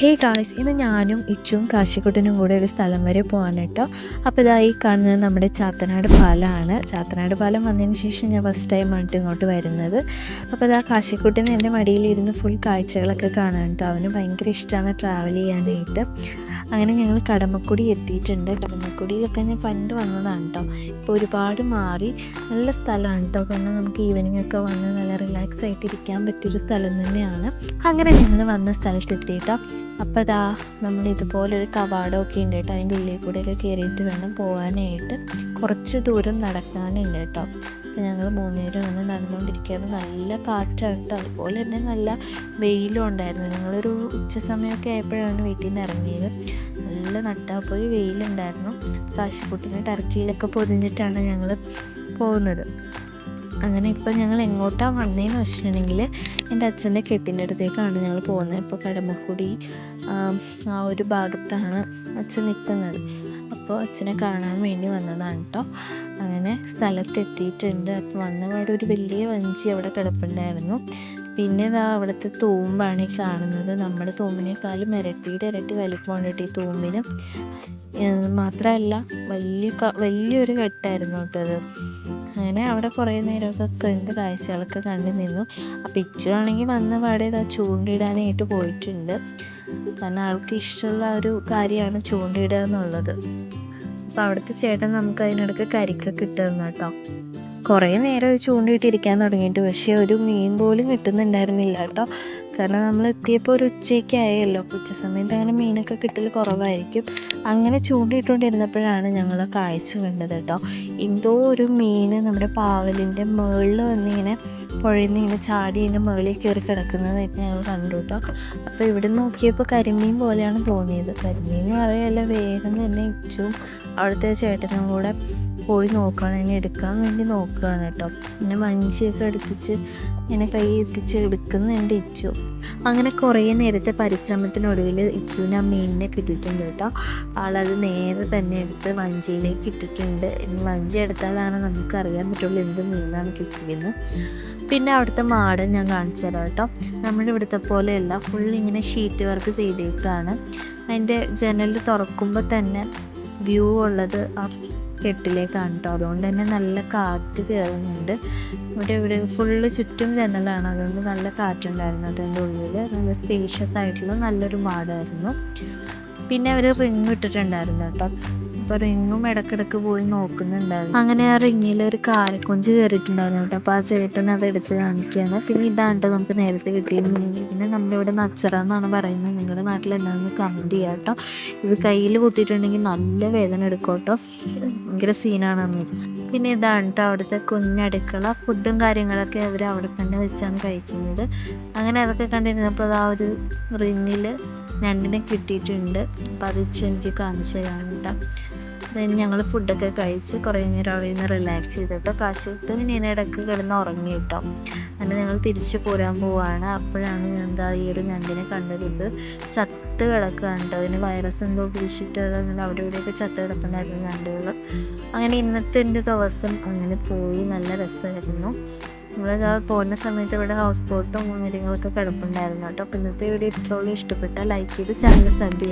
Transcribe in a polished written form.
Hey guys, ഇന്ന് ഞാനും ഇച്ചും കാശിക്കുട്ടനും കൂടെ ഒരു സ്ഥലം വരെ പോകാൻ കേട്ടോ. അപ്പോൾ ഇതാ ഈ കാണുന്നത് നമ്മുടെ ചാത്തനാട് പാലമാണ്. ചാത്തനാട് പാലം വന്നതിന് ശേഷം ഞാൻ ഫസ്റ്റ് ടൈം ആയിട്ട് ഇങ്ങോട്ട് വരുന്നത്. അപ്പോൾ ഇതാ കാശിക്കുട്ടന് എൻ്റെ മടിയിലിരുന്ന് ഫുൾ കാഴ്ചകളൊക്കെ കാണാൻ കേട്ടോ. അവന് ഭയങ്കര ഇഷ്ടമാണ് ട്രാവൽ ചെയ്യാനായിട്ട്. അങ്ങനെ ഞങ്ങൾ കടമക്കുടി എത്തിയിട്ടുണ്ട്. കടമക്കുടിയിലൊക്കെ ഞാൻ പണ്ട് വന്നതാണ് കേട്ടോ. ഇപ്പോൾ ഒരുപാട് മാറി, നല്ല സ്ഥലമാണ് കേട്ടോ. കാരണം നമുക്ക് ഈവനിങ് ഒക്കെ വന്ന് നല്ല റിലാക്സ് ആയിട്ട് ഇരിക്കാൻ പറ്റിയൊരു സ്ഥലം തന്നെയാണ്. അങ്ങനെ ഞങ്ങൾ വന്ന സ്ഥലത്ത് എത്തിയിട്ടോ. അപ്പോൾ അതാ നമ്മൾ ഇതുപോലൊരു കവാടമൊക്കെ ഉണ്ട് കേട്ടോ. അതിൻ്റെ ഉള്ളിൽ കൂടെയൊക്കെ കയറിയിട്ട് വേണം പോകാനായിട്ട്. കുറച്ച് ദൂരം നടക്കാനുണ്ട് കേട്ടോ. അപ്പോൾ ഞങ്ങൾ മൂന്നുപേരും അങ്ങനെ നടന്നുകൊണ്ടിരിക്കുകയാണ്. നല്ല കാറ്റാണ് കേട്ടോ. അതുപോലെ തന്നെ നല്ല വെയിലും ഉണ്ടായിരുന്നു. ഞങ്ങളൊരു ഉച്ച സമയമൊക്കെ ആയപ്പോഴാണ് വീട്ടിൽ നിന്ന് ഇറങ്ങിയത്. നല്ല നട്ടാപ്പോയി വെയിലുണ്ടായിരുന്നു. കാശിക്കുട്ടിനെ ടർക്കിയിലൊക്കെ പൊതിഞ്ഞിട്ടാണ് ഞങ്ങൾ പോകുന്നത്. അങ്ങനെ ഇപ്പോൾ ഞങ്ങൾ എങ്ങോട്ടാണ് വന്നതെന്ന് വെച്ചിട്ടുണ്ടെങ്കിൽ എൻ്റെ അച്ഛൻ്റെ കെട്ടിൻ്റെ അടുത്തേക്കാണ് ഞങ്ങൾ പോകുന്നത്. ഇപ്പോൾ കടമക്കുടി ആ ഒരു ഭാഗത്താണ് അച്ഛൻ നിൽക്കുന്നത്. അപ്പോൾ അച്ഛനെ കാണാൻ വേണ്ടി വന്നതാണ് കേട്ടോ. അങ്ങനെ സ്ഥലത്തെത്തിയിട്ടുണ്ട്. അപ്പോൾ വന്നപാടെ ഒരു വലിയ വഞ്ചി അവിടെ കിടപ്പുണ്ടായിരുന്നു. പിന്നെ ഇതാ അവിടുത്തെ തൂമ്പാണ് ഈ കാണുന്നത്. നമ്മുടെ തൂമ്പിനേക്കാളും ഇരട്ടി വലിപ്പമുണ്ട് കേട്ടോ ഈ തൂമ്പിന്. മാത്രമല്ല വലിയൊരു കെട്ടായിരുന്നു കേട്ടോ അത്. അങ്ങനെ അവിടെ കുറേ നേരമൊക്കെ കണ്ട് കാഴ്ചകളൊക്കെ കണ്ടു നിന്നു. അപ്പോൾ ഇച്ചു ആണെങ്കിൽ വന്ന പാടെ ഇതാ ചൂണ്ടയിടാനായിട്ട് പോയിട്ടുണ്ട്. കാരണം ആൾക്ക് ഇഷ്ടമുള്ള ഒരു കാര്യമാണ് ചൂണ്ടയിടുക എന്നുള്ളത്. അപ്പോൾ അവിടുത്തെ ചേട്ടൻ നമുക്ക് അതിനിടയ്ക്ക് കരിക്കൊക്കെ ഇട്ട് തന്നു കേട്ടോ. കുറേ നേരം ചൂണ്ടയിട്ടിരിക്കാൻ തുടങ്ങിയിട്ട്, പക്ഷേ ഒരു മീൻ പോലും കിട്ടുന്നുണ്ടായിരുന്നില്ല കേട്ടോ. കാരണം നമ്മൾ എത്തിയപ്പോൾ ഒരു ഉച്ചയൊക്കെ ആയല്ലോ. ഉച്ച സമയത്ത് അങ്ങനെ മീനൊക്കെ കിട്ടൽ കുറവായിരിക്കും. അങ്ങനെ ചൂണ്ടയിട്ടുകൊണ്ടിരുന്നപ്പോഴാണ് ഞങ്ങൾ കാഴ്ച കണ്ടത് കേട്ടോ. എന്തോ ഒരു മീൻ നമ്മുടെ പാവലിൻ്റെ മുകളിൽ വന്നിങ്ങനെ പുഴയിൽ നിന്ന് ഇങ്ങനെ ചാടി ഇതിൻ്റെ മുകളിൽ കയറി കിടക്കുന്നതായിട്ട് ഞങ്ങൾ കണ്ടു കേട്ടോ. അപ്പോൾ ഇവിടെ നോക്കിയപ്പോൾ കരിമീൻ പോലെയാണ് തോന്നിയത്. കരിമീൻ എന്ന് പറയല്ല, വേഗം തന്നെ ഇച്ചും അവിടുത്തെ ചേട്ടനും കൂടെ പോയി നോക്കണം, ഇനി എടുക്കാൻ വേണ്ടി നോക്കുകയാണ് കേട്ടോ. പിന്നെ വഞ്ചിയൊക്കെ എടുപ്പിച്ച് ഇങ്ങനെ കൈ എത്തിച്ച് എടുക്കുന്നുണ്ട് ഇച്ചു. അങ്ങനെ കുറേ നേരത്തെ പരിശ്രമത്തിനൊടുവിൽ ഇച്ചുവിന് ആ മീനിനെ കിട്ടിയിട്ടുണ്ട് കേട്ടോ. ആളത് നേരെ തന്നെ എടുത്ത് വഞ്ചിയിലേക്ക് ഇട്ടിട്ടുണ്ട്. ഇനി വഞ്ചി എടുത്താലാണ് നമുക്കറിയാൻ പറ്റുള്ളൂ എന്ത് മീനാണ് കിട്ടിയെന്ന്. പിന്നെ അവിടുത്തെ മാടൻ ഞാൻ കാണിച്ചു തരാം കേട്ടോ. നമ്മുടെ ഇവിടുത്തെ പോലെയല്ല, ഫുൾ ഇങ്ങനെ ഷീറ്റ് വർക്ക് ചെയ്തേക്കാണ്. അതിൻ്റെ ജനൽ തുറക്കുമ്പോൾ തന്നെ വ്യൂ ഉള്ളത് ആ കെട്ടിലേക്കാണ് കേട്ടോ. അതുകൊണ്ട് തന്നെ നല്ല കാറ്റ് കയറുന്നുണ്ട്. ഇവിടെ ഫുള്ള് ചുറ്റും ജനലാണ്, അതുകൊണ്ട് നല്ല കാറ്റുണ്ടായിരുന്നു. അതിൻ്റെ ഉള്ളിൽ നല്ല സ്പേഷ്യസ് ആയിട്ടുള്ള നല്ലൊരു മാടായിരുന്നു. പിന്നെ അവർ റിങ് ഇട്ടിട്ടുണ്ടായിരുന്നു കേട്ടോ. അപ്പോൾ റിങ്ങും ഇടയ്ക്കിടയ്ക്ക് പോയി നോക്കുന്നുണ്ടായിരുന്നു. അങ്ങനെ ആ റിങ്ങിൽ ഒരു കാരക്കൊഞ്ച് കയറിയിട്ടുണ്ടായിരുന്നു കേട്ടോ. അപ്പോൾ ആ ചേട്ടൻ അത് എടുത്ത് കാണിക്കുകയാണ്. പിന്നെ ഇതാണ് കേട്ടോ നമുക്ക് നേരത്തെ കിട്ടിയിരുന്നെങ്കിൽ. പിന്നെ നമ്മളിവിടെ നച്ചറ എന്നാണ് പറയുന്നത്. നിങ്ങളുടെ നാട്ടിൽ എന്താണെന്ന് കമൻറ്റ് ചെയ്യാം കേട്ടോ. ഇത് കയ്യിൽ കുത്തിയിട്ടുണ്ടെങ്കിൽ നല്ല വേദന എടുക്കും കേട്ടോ. ഭയങ്കര സീനാണ് അന്ന്. പിന്നെ ഇതാണ് കേട്ടോ അവിടുത്തെ കുഞ്ഞടുക്കള. ഫുഡും കാര്യങ്ങളൊക്കെ അവർ അവിടെ തന്നെ വെച്ചാണ് കഴിക്കുന്നത്. അങ്ങനെ അതൊക്കെ കണ്ടിരുന്നപ്പോൾ ആ ഒരു റിങ്ങിൽ രണ്ടിനെ കിട്ടിയിട്ടുണ്ട്. അപ്പോൾ അത് എനിക്ക് കാണിച്ചു തരാണ് കേട്ടോ. അതിന് ഞങ്ങൾ ഫുഡൊക്കെ കഴിച്ച് കുറേ നേരം അവിടെ നിന്ന് റിലാക്സ് ചെയ്തിട്ടോ. കാശിട്ട് പിന്നെ ഇതിനിടയ്ക്ക് കിടന്ന് ഉറങ്ങി കേട്ടോ. അങ്ങനെ ഞങ്ങൾ തിരിച്ചു പോരാൻ പോവാണ്. അപ്പോഴാണ് എന്താ ഈ ഒരു ഞണ്ടിനെ കണ്ടത്. ഇത് ചത്ത് കിടക്കുകയാണ് കേട്ടോ. അതിന് വൈറസ് എന്തോ പിടിച്ചിട്ട് അങ്ങനെ അവിടെ ഇവിടെയൊക്കെ ചത്ത് കിടക്കുന്നുണ്ടായിരുന്നു ഞണ്ടുകൾ. അങ്ങനെ ഇന്നത്തെ എൻ്റെ ദിവസം അങ്ങനെ പോയി. നല്ല രസമായിരുന്നു. നമ്മളിതാ പോകുന്ന സമയത്ത് ഇവിടെ ഹൗസ് ബോട്ടും കാര്യങ്ങളൊക്കെ കിടപ്പുണ്ടായിരുന്നു കേട്ടോ. അപ്പോൾ ഇന്നത്തെ വീഡിയോ ഇത്രയുള്ളൂ. ഇഷ്ടപ്പെട്ടാൽ ലൈക്ക് ചെയ്ത് ചാനൽ സബ് ചെയ്യുക.